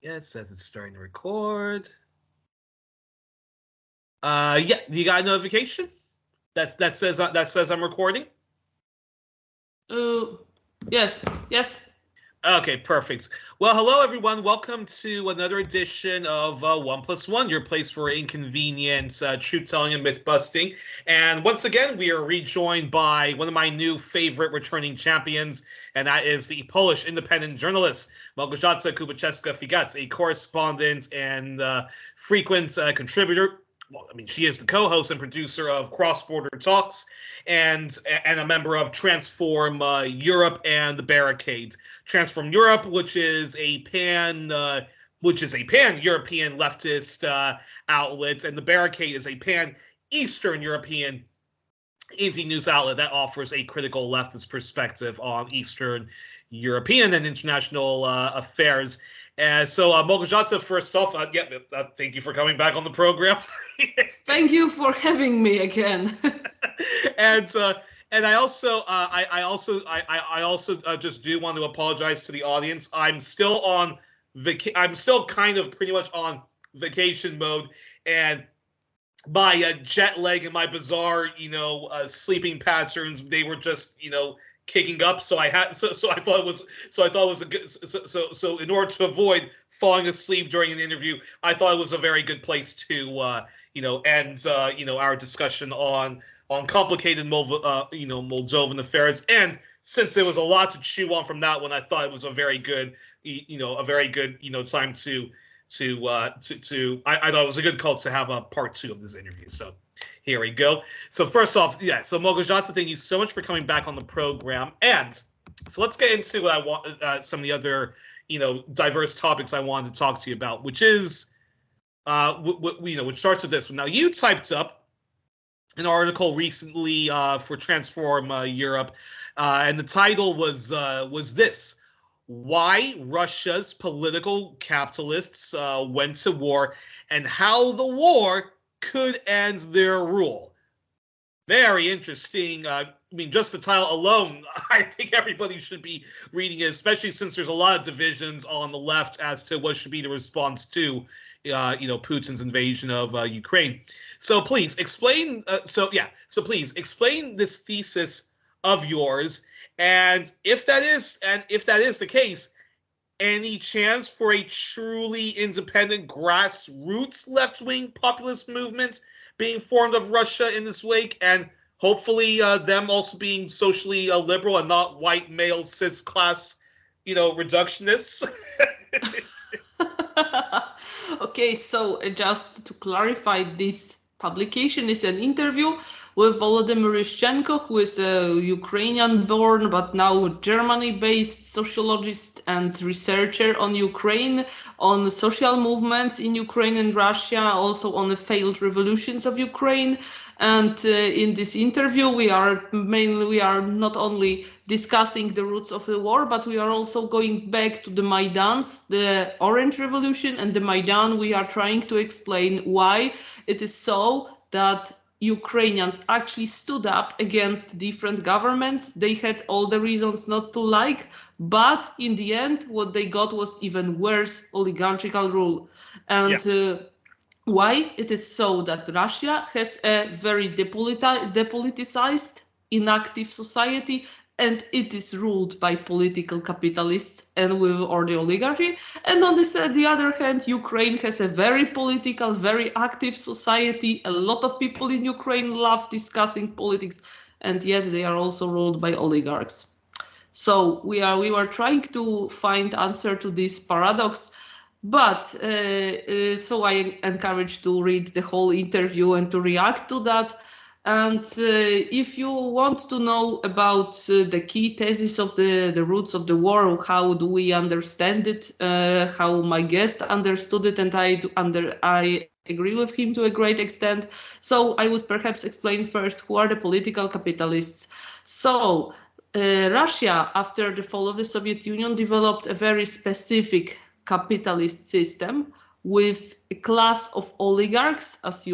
Yeah, it says it's starting to record. Yeah, you got a notification? That says I'm recording? Yes. Okay, perfect. Well, hello everyone. Welcome to another edition of 1+1, your place for inconvenient truth-telling and myth-busting. And once again, we are rejoined by one of my new favorite returning champions, and that is the Polish independent journalist, Malgorzata Kulbaczewska Figat, a correspondent and frequent contributor. Well, I mean, she is the co-host and producer of Cross Border Talks and a member of Transform Europe and the Barricade. Transform Europe, which is a pan-European leftist outlet, and the Barricade is a pan-Eastern European anti-news outlet that offers a critical leftist perspective on Eastern European and international affairs. So, Malgorzata, first off, thank you for coming back on the program. Thank you for having me again. And I also just do want to apologize to the audience. I'm still kind of pretty much on vacation mode, and my jet lag and my bizarre, sleeping patterns, they were just, kicking up. So I thought it was a good. So in order to avoid falling asleep during an interview, I thought it was a very good place to, end, our discussion on complicated, Moldovan affairs. And since there was a lot to chew on from that one, I thought it was a very good, time to I thought it was a good call to have a part 2 of this interview. So here we go. So first off, so Malgorzata, thank you so much for coming back on the program. And so let's get into what I want, some of the other, diverse topics I wanted to talk to you about, which is, which starts with this one. Now, you typed up an article recently for Transform Europe, and the title was this: Why Russia's Political Capitalists Went to War and How the War Could End Their Rule. Very interesting. I mean, just the title alone, I think everybody should be reading it, especially since there's a lot of divisions on the left as to what should be the response to, Putin's invasion of Ukraine. So please explain. So please explain this thesis of yours, and if that is the case, any chance for a truly independent grassroots left-wing populist movement being formed of Russia in this wake, and hopefully them also being socially liberal and not white male cis class, reductionists? Okay, so just to clarify, this publication is an interview with Volodymyr Yushchenko, who is a Ukrainian-born but now Germany-based sociologist and researcher on Ukraine, on social movements in Ukraine and Russia, also on the failed revolutions of Ukraine. And in this interview, we are not only discussing the roots of the war, but we are also going back to the Maidans, the Orange Revolution and the Maidan. We are trying to explain why it is so that Ukrainians actually stood up against different governments. They had all the reasons not to like, but in the end, what they got was even worse oligarchical rule. And why it is so that Russia has a very depoliticized, inactive society, and it is ruled by political capitalists or the oligarchy. And on the other hand, Ukraine has a very political, very active society. A lot of people in Ukraine love discussing politics, and yet they are also ruled by oligarchs. So we were trying to find answer to this paradox. But so I encourage to read the whole interview and to react to that. And if you want to know about the key thesis of the roots of the war, how do we understand it, how my guest understood it, and I agree with him to a great extent. So I would perhaps explain first who are the political capitalists. So Russia, after the fall of the Soviet Union, developed a very specific capitalist system with a class of oligarchs, as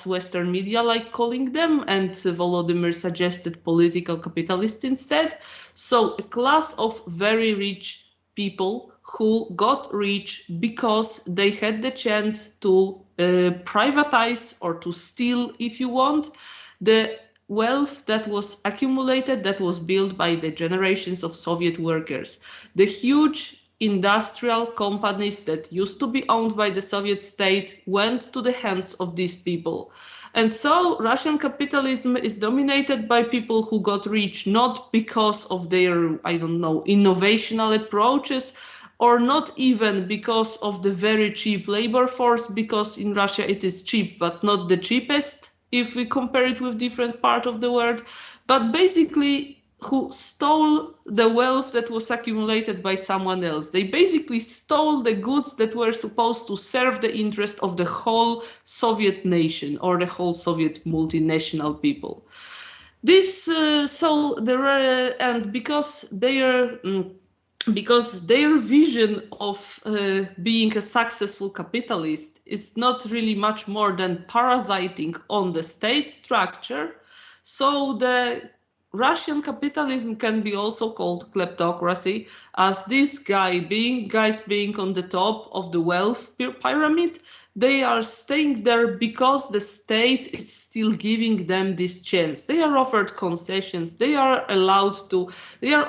Western media like calling them, and Volodymyr suggested political capitalists instead. So a class of very rich people who got rich because they had the chance to privatize or to steal, if you want, the wealth that was accumulated, that was built by the generations of Soviet workers. The huge industrial companies that used to be owned by the Soviet state went to the hands of these people. And so Russian capitalism is dominated by people who got rich not because of their, I don't know, innovational approaches, or not even because of the very cheap labor force, because in Russia it is cheap, but not the cheapest if we compare it with different parts of the world, but basically who stole the wealth that was accumulated by someone else. They basically stole the goods that were supposed to serve the interest of the whole Soviet nation or the whole Soviet multinational people. This and because their vision of being a successful capitalist is not really much more than parasiting on the state structure, so the Russian capitalism can be also called kleptocracy, as this guys being on the top of the wealth pyramid, they are staying there because the state is still giving them this chance. They are offered concessions, they are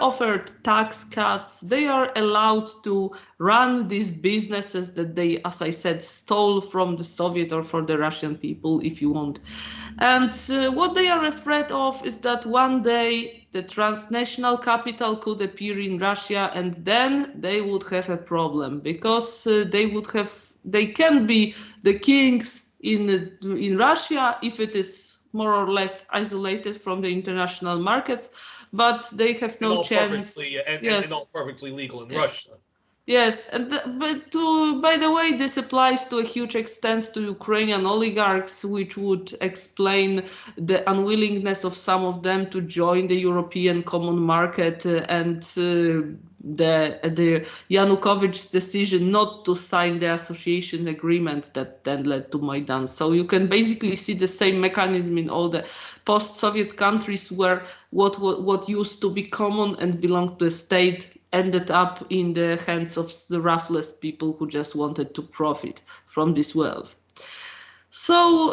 offered tax cuts, they are allowed to run these businesses that they, as I said, stole from the Soviet or for the Russian people, if you want. And what they are afraid of is that one day the transnational capital could appear in Russia, and then they would have a problem, because they can be the kings in Russia if it is more or less isolated from the international markets, but they have no chance. And all perfectly legal in Russia. Yes, by the way, this applies to a huge extent to Ukrainian oligarchs, which would explain the unwillingness of some of them to join the European common market and the Yanukovych's decision not to sign the association agreement that then led to Maidan. So you can basically see the same mechanism in all the post-Soviet countries where what used to be common and belonged to the state ended up in the hands of the ruthless people who just wanted to profit from this wealth. So,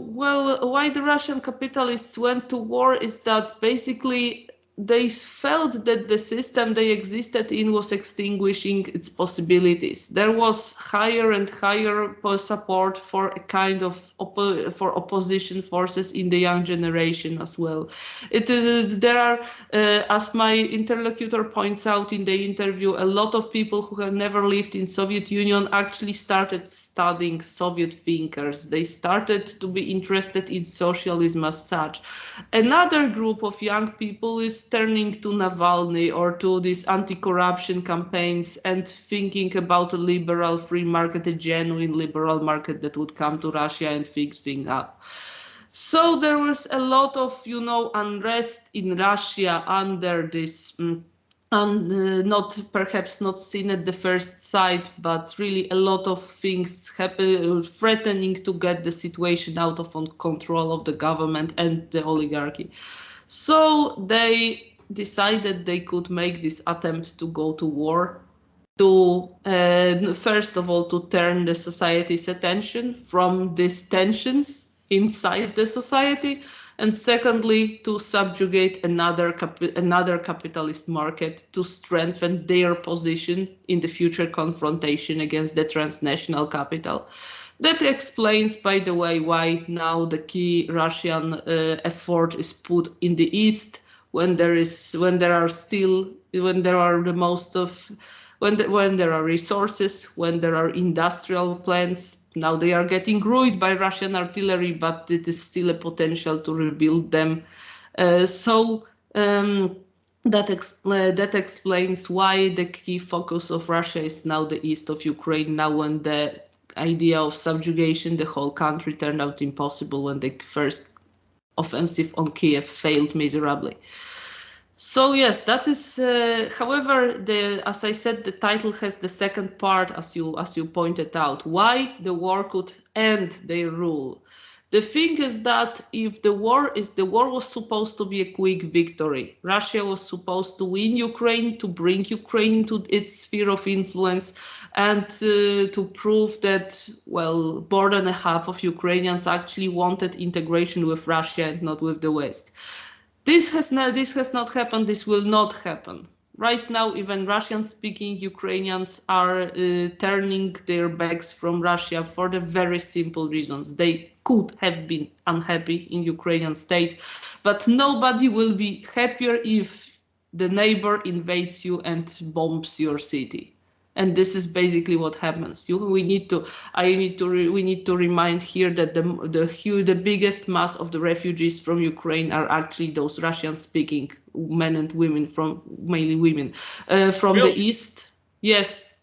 why the Russian capitalists went to war is that basically they felt that the system they existed in was extinguishing its possibilities. There was higher and higher support for a kind of for opposition forces in the young generation as well. There are, as my interlocutor points out in the interview, a lot of people who have never lived in Soviet Union actually started studying Soviet thinkers. They started to be interested in socialism as such. Another group of young people is turning to Navalny or to these anti-corruption campaigns and thinking about a liberal free market, a genuine liberal market that would come to Russia and fix things up. So there was a lot of, unrest in Russia under this, perhaps not seen at the first sight, but really a lot of things happen, threatening to get the situation out of control of the government and the oligarchy. So they decided they could make this attempt to go to war, to first of all to turn the society's attention from these tensions inside the society, and secondly to subjugate another capitalist market to strengthen their position in the future confrontation against the transnational capital. That explains, by the way, why now the key Russian effort is put in the east, when there are resources, when there are industrial plants. Now they are getting ruined by Russian artillery, but it is still a potential to rebuild them. That explains why the key focus of Russia is now the east of Ukraine, now when the idea of subjugation the whole country turned out impossible when the first offensive on Kiev failed miserably. So yes, that is. However, as I said, the title has the second part, as you pointed out. Why the war could end their rule, The thing is that if the war was supposed to be a quick victory. Russia was supposed to win Ukraine, to bring Ukraine into its sphere of influence, and to prove that, well, more than a half of Ukrainians actually wanted integration with Russia and not with the West. This has not happened. This will not happen. Right now, even Russian-speaking Ukrainians are turning their backs from Russia for the very simple reasons. They could have been unhappy in Ukrainian state, but nobody will be happier if the neighbor invades you and bombs your city. And this is basically what happens. We need to remind here that the biggest mass of the refugees from Ukraine are actually those Russian-speaking men and women, mainly women from the east. Yes,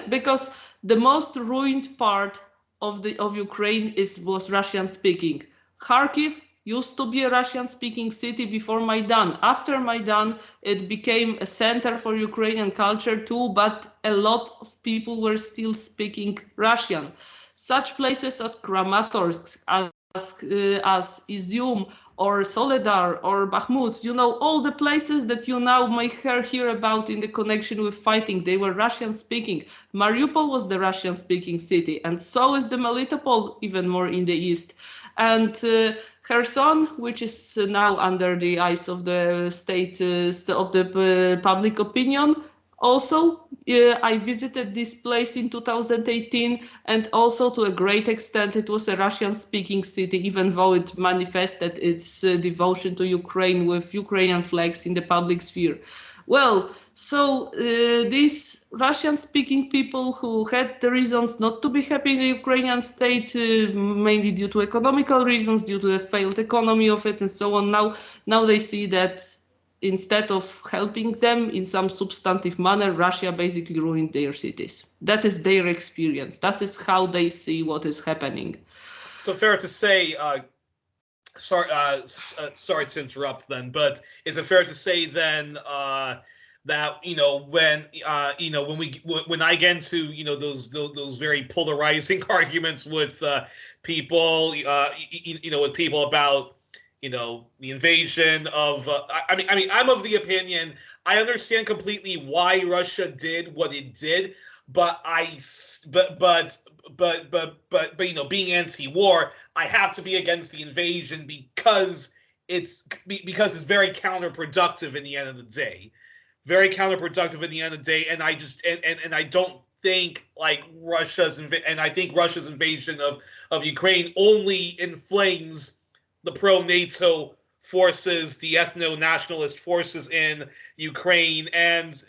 because the most ruined part of Ukraine was Russian-speaking. Kharkiv used to be a Russian-speaking city before Maidan. After Maidan, it became a center for Ukrainian culture too, but a lot of people were still speaking Russian. Such places as Kramatorsk, as Izium, or Soledar, or Bakhmut, all the places that you now may hear about in the connection with fighting, they were Russian-speaking. Mariupol was the Russian-speaking city, and so is the Melitopol, even more in the east. And Kherson, which is now under the eyes of the state, of the public opinion. Also, I visited this place in 2018, and also to a great extent it was a Russian-speaking city, even though it manifested its devotion to Ukraine with Ukrainian flags in the public sphere. Well, so these Russian-speaking people who had the reasons not to be happy in the Ukrainian state, mainly due to economical reasons, due to the failed economy of it and so on, now they see that instead of helping them in some substantive manner, Russia basically ruined their cities. That is their experience. That is how they see what is happening. So fair to say, sorry to interrupt then, but is it fair to say then that when I get into those very polarizing arguments with people, with people about the invasion of I'm of the opinion, I understand completely why Russia did what it did, but being anti-war, I have to be against the invasion because it's very counterproductive in the end of the day. Very counterproductive in the end of the day, and I just and I don't think like Russia's invasion of Ukraine only inflames the pro-NATO forces, the ethno-nationalist forces in Ukraine, and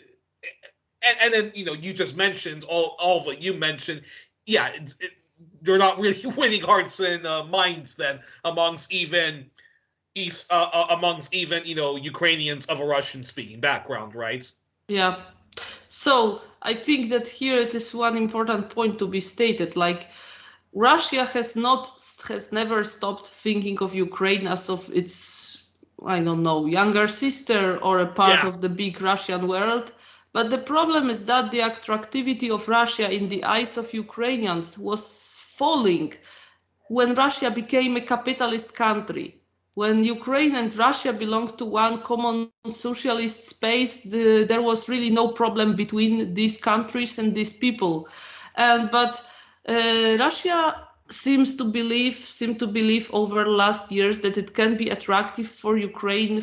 then you just mentioned all of what you mentioned. Yeah, they're not really winning hearts and minds then amongst even Ukrainians of a Russian-speaking background, right? Yeah. So I think that here it is one important point to be stated. Like, Russia has never stopped thinking of Ukraine as of its, I don't know, younger sister or a part of the big Russian world. But the problem is that the attractivity of Russia in the eyes of Ukrainians was falling when Russia became a capitalist country. When Ukraine and Russia belonged to one common socialist space, there was really no problem between these countries and these people. But Russia seemed to believe over last years that it can be attractive for Ukraine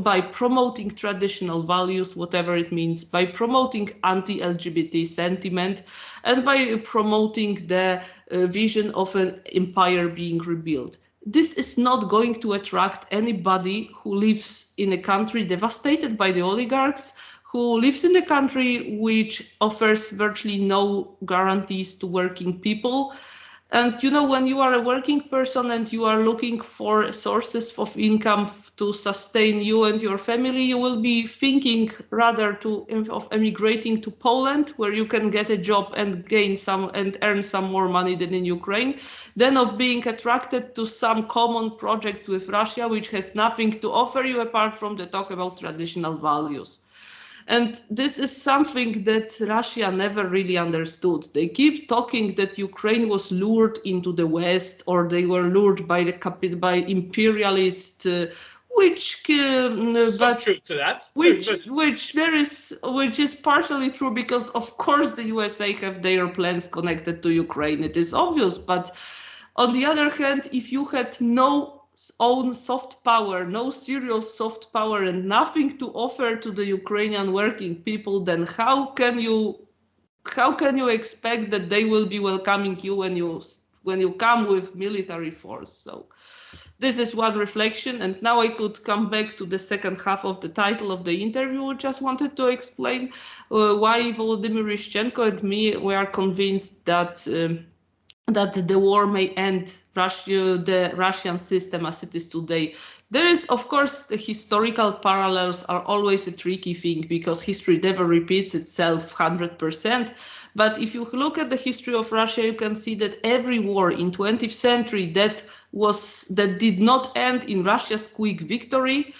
by promoting traditional values, whatever it means, by promoting anti-LGBT sentiment, and by promoting the vision of an empire being rebuilt. This is not going to attract anybody who lives in a country devastated by the oligarchs, who lives in a country which offers virtually no guarantees to working people. And when you are a working person and you are looking for sources of income to sustain you and your family, you will be thinking rather of emigrating to Poland, where you can get a job and earn some more money than in Ukraine, than of being attracted to some common projects with Russia, which has nothing to offer you apart from the talk about traditional values. And this is something that Russia never really understood. They keep talking that Ukraine was lured into the West, or they were lured by by imperialists, which some truth to that. which is partially true, because of course the USA have their plans connected to Ukraine. It is obvious, but on the other hand, if you had no own soft power, no serious soft power, and nothing to offer to the Ukrainian working people, then how can you expect that they will be welcoming you when you come with military force? So this is one reflection, and now I could come back to the second half of the title of the interview. Just wanted to explain why Volodymyr Yushchenko and me, we are convinced that that the war may end the Russian system as it is today. There is, of course, the historical parallels are always a tricky thing, because history never repeats itself 100%. But if you look at the history of Russia, you can see that every war in 20th century that did not end in Russia's quick victory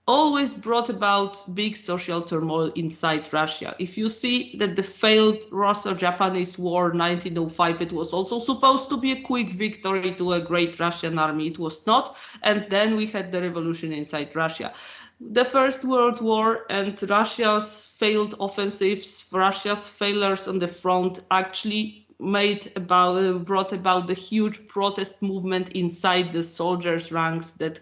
always brought about big social turmoil inside Russia. If you see that the failed Russo-Japanese War 1905, it was also supposed to be a quick victory to a great Russian army. It was not. And then we had the revolution inside Russia. The First World War and Russia's failed offensives, Russia's failures on the front actually brought about the huge protest movement inside the soldiers' ranks that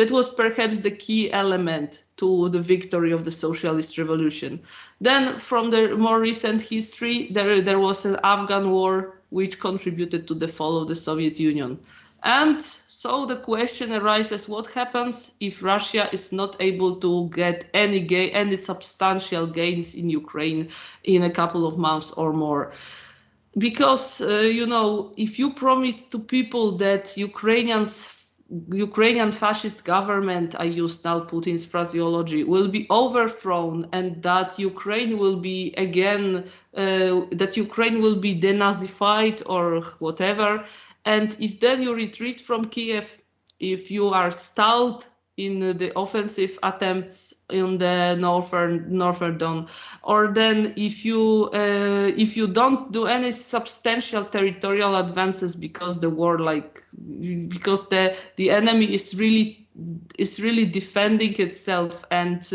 was perhaps the key element to the victory of the socialist revolution. Then from the more recent history, there was an Afghan war which contributed to the fall of the Soviet Union. And so the question arises, what happens if Russia is not able to get any substantial gains in Ukraine in a couple of months or more? Because, if you promise to people that Ukrainian fascist government, I use now Putin's phraseology, will be overthrown, and that Ukraine will be denazified or whatever, and if then you retreat from Kiev, if you are stalled in the offensive attempts in the northern Don, or then if you don't do any substantial territorial advances because the war, because the enemy is really defending itself and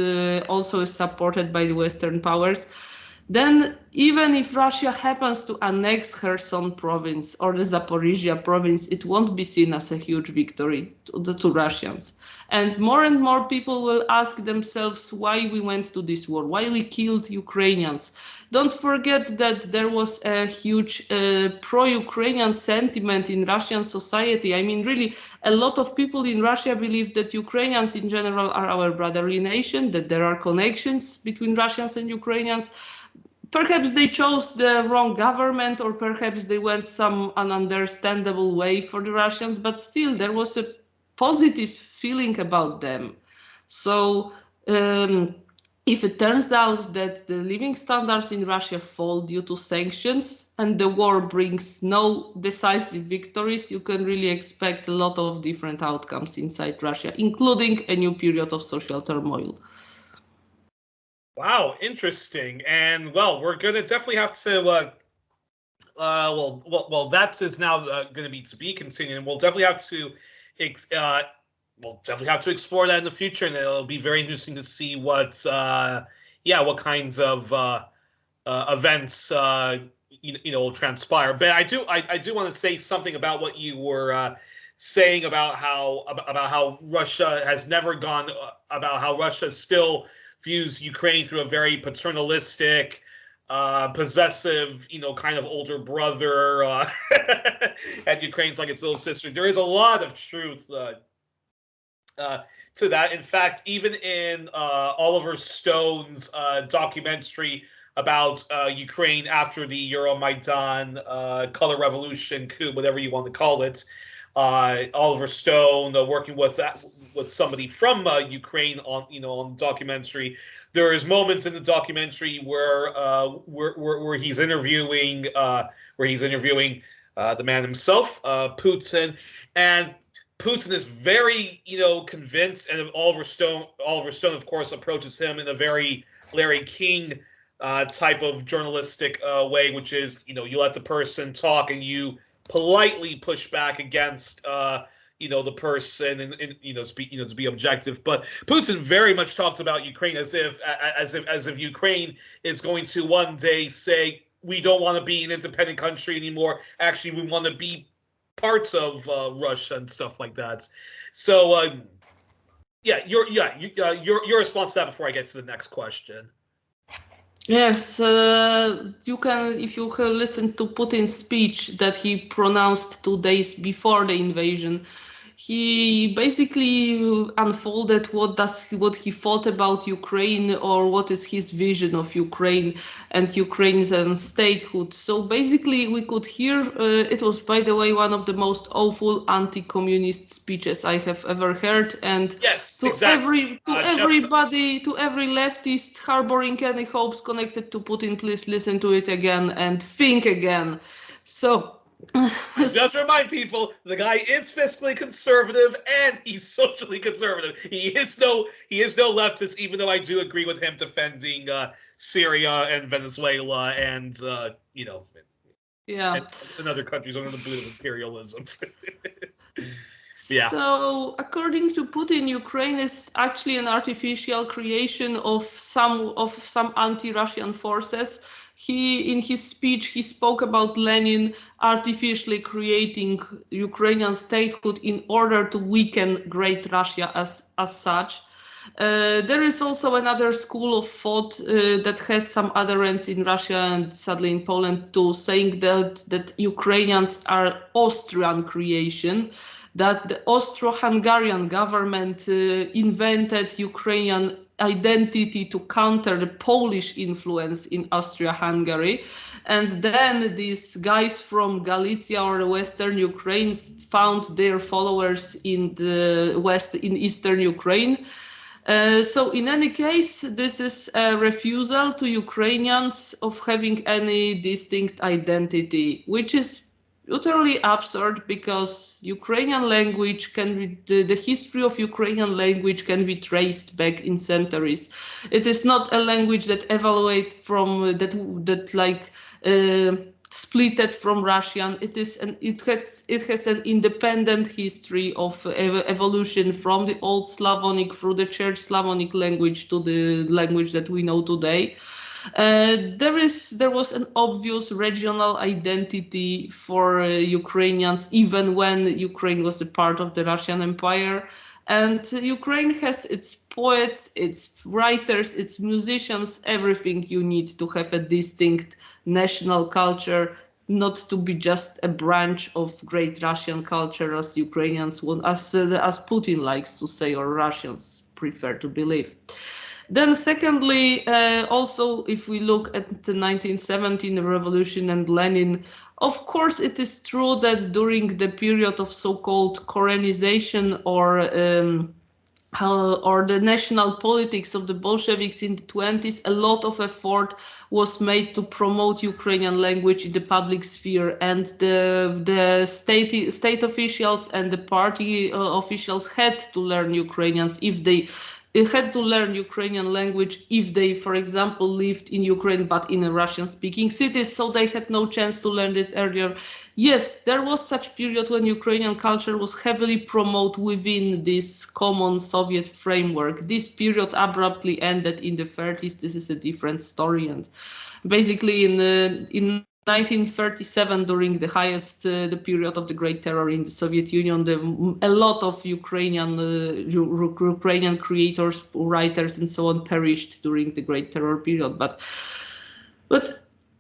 also is supported by the Western powers, then even if Russia happens to annex Kherson province or the Zaporizhia province, it won't be seen as a huge victory to Russians. And more people will ask themselves why we went to this war, why we killed Ukrainians. Don't forget that there was a huge pro-Ukrainian sentiment in Russian society. I mean, really, a lot of people in Russia believe that Ukrainians in general are our brotherly nation, that there are connections between Russians and Ukrainians. Perhaps they chose the wrong government, or perhaps they went some ununderstandable way for the Russians, but still there was a positive feeling about them. So if it turns out that the living standards in Russia fall due to sanctions and the war brings no decisive victories, you can really expect a lot of different outcomes inside Russia, including a new period of social turmoil. Wow, interesting. And well, we're gonna definitely have to. That is now going to be continued, and we'll definitely have to. Explore that in the future, and it'll be very interesting to see what kinds of events will transpire. But I do want to say something about what you were saying about how Russia has never gone about how Russia still views Ukraine through a very paternalistic, possessive, kind of older brother, and Ukraine's like its little sister. There is a lot of truth to that. In fact, even in Oliver Stone's documentary about Ukraine after the Euromaidan color revolution coup, whatever you want to call it, Oliver Stone working with somebody from Ukraine on the documentary. There is moments in the documentary where he's interviewing the man himself, Putin, and Putin is very, convinced, and Oliver Stone, of course, approaches him in a very Larry King type of journalistic way, which is, you let the person talk and you politely push back against, the person, and to be objective. But Putin very much talks about Ukraine as if Ukraine is going to one day say, we don't want to be an independent country anymore. Actually, we want to be parts of Russia and stuff like that. So, your response to that before I get to the next question. Yes, you can, if you listen to Putin's speech that he pronounced 2 days before the invasion, he basically unfolded what he thought about Ukraine, or what is his vision of Ukraine and Ukrainian statehood. So basically, we could hear, it was, by the way, one of the most awful anti-communist speeches I have ever heard. And yes, to exactly. Everybody, to every leftist harboring any hopes connected to Putin, please listen to it again and think again. So. Just remind people, the guy is fiscally conservative and he's socially conservative. He is no leftist, even though I do agree with him defending Syria and Venezuela and and other countries under the boot of imperialism. Yeah. So, according to Putin, Ukraine is actually an artificial creation of some anti-Russian forces. In his speech, he spoke about Lenin artificially creating Ukrainian statehood in order to weaken Great Russia as such. There is also another school of thought that has some adherents in Russia and sadly in Poland too, saying that Ukrainians are Austrian creation, that the Austro-Hungarian government invented Ukrainian identity to counter the Polish influence in Austria-Hungary. And then these guys from Galicia or Western Ukraine found their followers in the in Eastern Ukraine. So in any case, this is a refusal to Ukrainians of having any distinct identity, which is utterly absurd, because Ukrainian language the history of Ukrainian language can be traced back in centuries. It is not a language that evaluate from splitted from Russian. It has an independent history of evolution from the Old Slavonic through the Church Slavonic language to the language that we know today. There was an obvious regional identity for Ukrainians, even when Ukraine was a part of the Russian Empire. And Ukraine has its poets, its writers, its musicians, everything you need to have a distinct national culture, not to be just a branch of great Russian culture, as Ukrainians want, as Putin likes to say, or Russians prefer to believe. Then secondly, also, if we look at the 1917 revolution and Lenin, of course, it is true that during the period of so-called Koreanization or the national politics of the Bolsheviks in the 20s, a lot of effort was made to promote Ukrainian language in the public sphere, and the state officials and the party officials had to learn Ukrainians had to learn Ukrainian language if they, for example, lived in Ukraine but in a Russian-speaking cities, so they had no chance to learn it earlier. Yes, there was such period when Ukrainian culture was heavily promoted within this common Soviet framework. This period abruptly ended in the 30s. This is a different story, and basically in 1937, during the highest the period of the Great Terror in the Soviet Union, a lot of Ukrainian creators, writers, and so on perished during the Great Terror period. But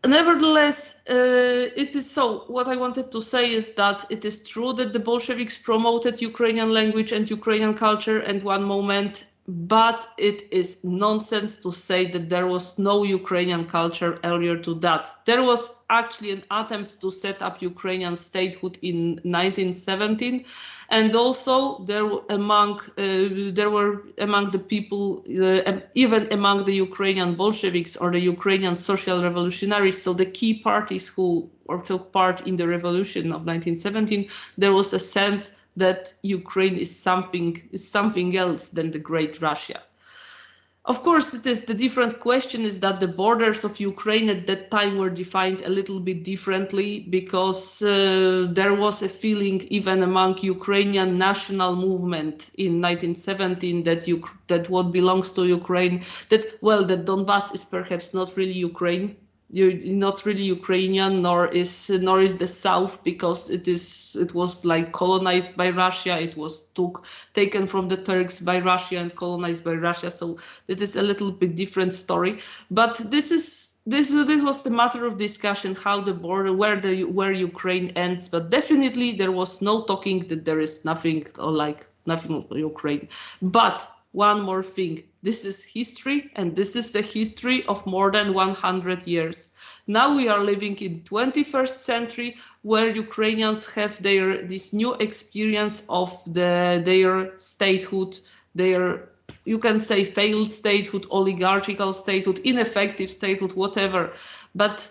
nevertheless, it is so. What I wanted to say is that it is true that the Bolsheviks promoted Ukrainian language and Ukrainian culture at one moment, but it is nonsense to say that there was no Ukrainian culture earlier to that. There was actually an attempt to set up Ukrainian statehood in 1917, and also there were among the people, even among the Ukrainian Bolsheviks or the Ukrainian social revolutionaries, so the key parties who took part in the revolution of 1917, there was a sense that Ukraine is something else than the Great Russia. Of course, it is the different question is that the borders of Ukraine at that time were defined a little bit differently, because there was a feeling even among Ukrainian national movement in 1917 that what belongs to Ukraine, that Donbass is perhaps not really Ukraine. Not really Ukrainian, nor is the South, because it was like colonized by Russia. It was taken from the Turks by Russia and colonized by Russia. So it is a little bit different story. But this was the matter of discussion, how the border, where Ukraine ends. But definitely there was no talking that there is nothing of Ukraine. But one more thing, this is history, and this is the history of more than 100 years. Now we are living in 21st century, where Ukrainians have this new experience of their statehood, you can say failed statehood, oligarchical statehood, ineffective statehood, whatever. But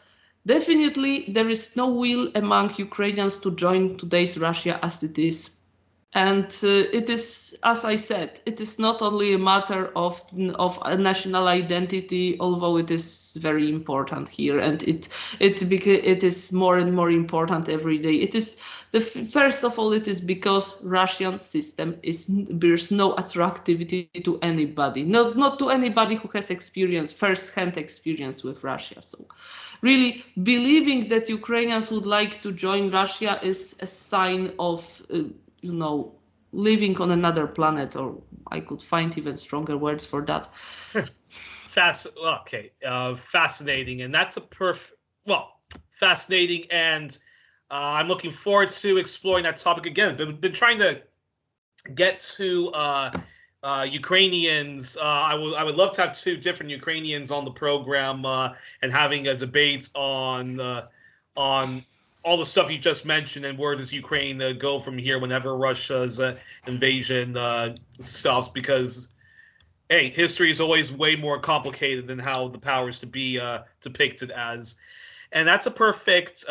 definitely there is no will among Ukrainians to join today's Russia as it is. And it is, as I said, it is not only a matter of a national identity, although it is very important here, and it is more and more important every day. It is first of all, it is because Russian system bears no attractivity to anybody, not to anybody who has first-hand experience with Russia. So, really, believing that Ukrainians would like to join Russia is a sign of living on another planet, or I could find even stronger words for that. Fascinating, and that's fascinating, and I'm looking forward to exploring that topic again. Been trying to get to Ukrainians. I would love to have two different Ukrainians on the program and having a debate on all the stuff you just mentioned, and where does Ukraine go from here whenever Russia's invasion stops? Because, hey, history is always way more complicated than how the powers to be depicted as. And that's a perfect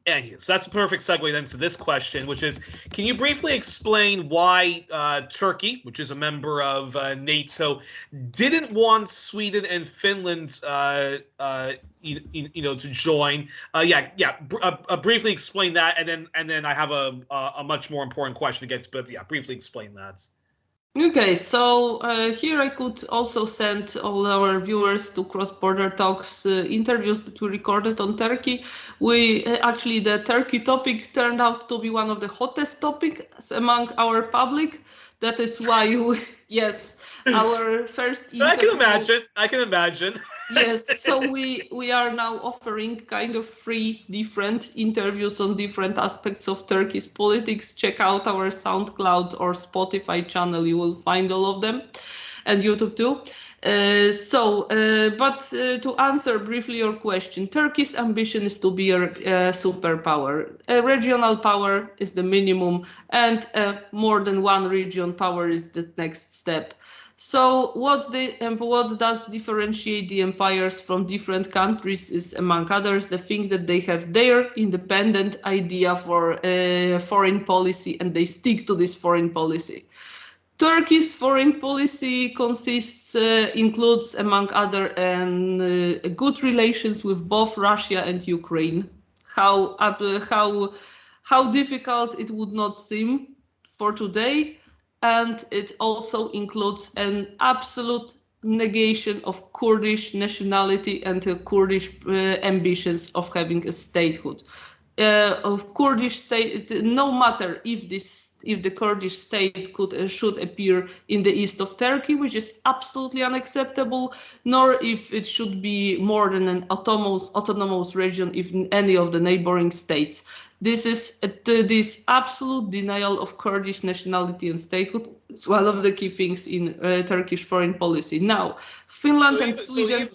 so that's a perfect segue then to this question, which is, can you briefly explain why Turkey, which is a member of NATO, didn't want Sweden and Finland to join? Briefly explain that, and then I have a much more important question to get to, but briefly explain that. Okay, so here I could also send all our viewers to Cross-Border Talks interviews that we recorded on Turkey. Actually, the Turkey topic turned out to be one of the hottest topics among our public. That is why yes, our first interview. I can imagine. Yes, so we are now offering kind of free different interviews on different aspects of Turkey's politics. Check out our SoundCloud or Spotify channel, you will find all of them, and YouTube too. To answer briefly your question, Turkey's ambition is to be a superpower. A regional power is the minimum, and more than one region power is the next step. So what does differentiate the empires from different countries is, among others, the thing that they have their independent idea for foreign policy, and they stick to this foreign policy. Turkey's foreign policy includes, among other, good relations with both Russia and Ukraine. How difficult it would not seem for today. And it also includes an absolute negation of Kurdish nationality and Kurdish ambitions of having a statehood. Of Kurdish state, no matter if the Kurdish state should appear in the east of Turkey, which is absolutely unacceptable, nor if it should be more than an autonomous region in any of the neighboring states. This is this absolute denial of Kurdish nationality and statehood. It's one of the key things in Turkish foreign policy. Now, Finland and Sweden.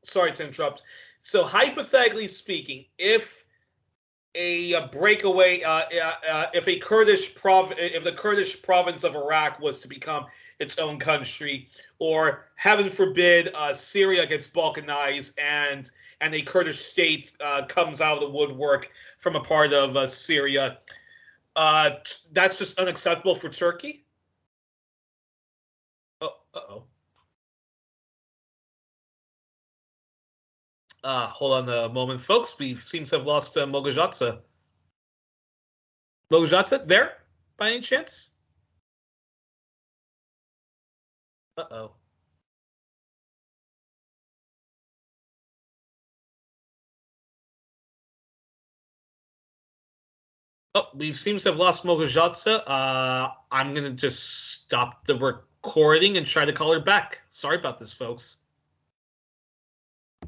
Sorry to interrupt. So hypothetically speaking, if a breakaway, if the Kurdish province of Iraq was to become its own country, or heaven forbid, Syria gets balkanized and and a Kurdish state comes out of the woodwork from a part of Syria. That's just unacceptable for Turkey. Oh, uh-oh. Hold on a moment, folks. We seem to have lost Malgorzata. Malgorzata, there, by any chance? Uh-oh. Oh, we seem to have lost Malgorzata. I'm going to just stop the recording and try to call her back. Sorry about this, folks.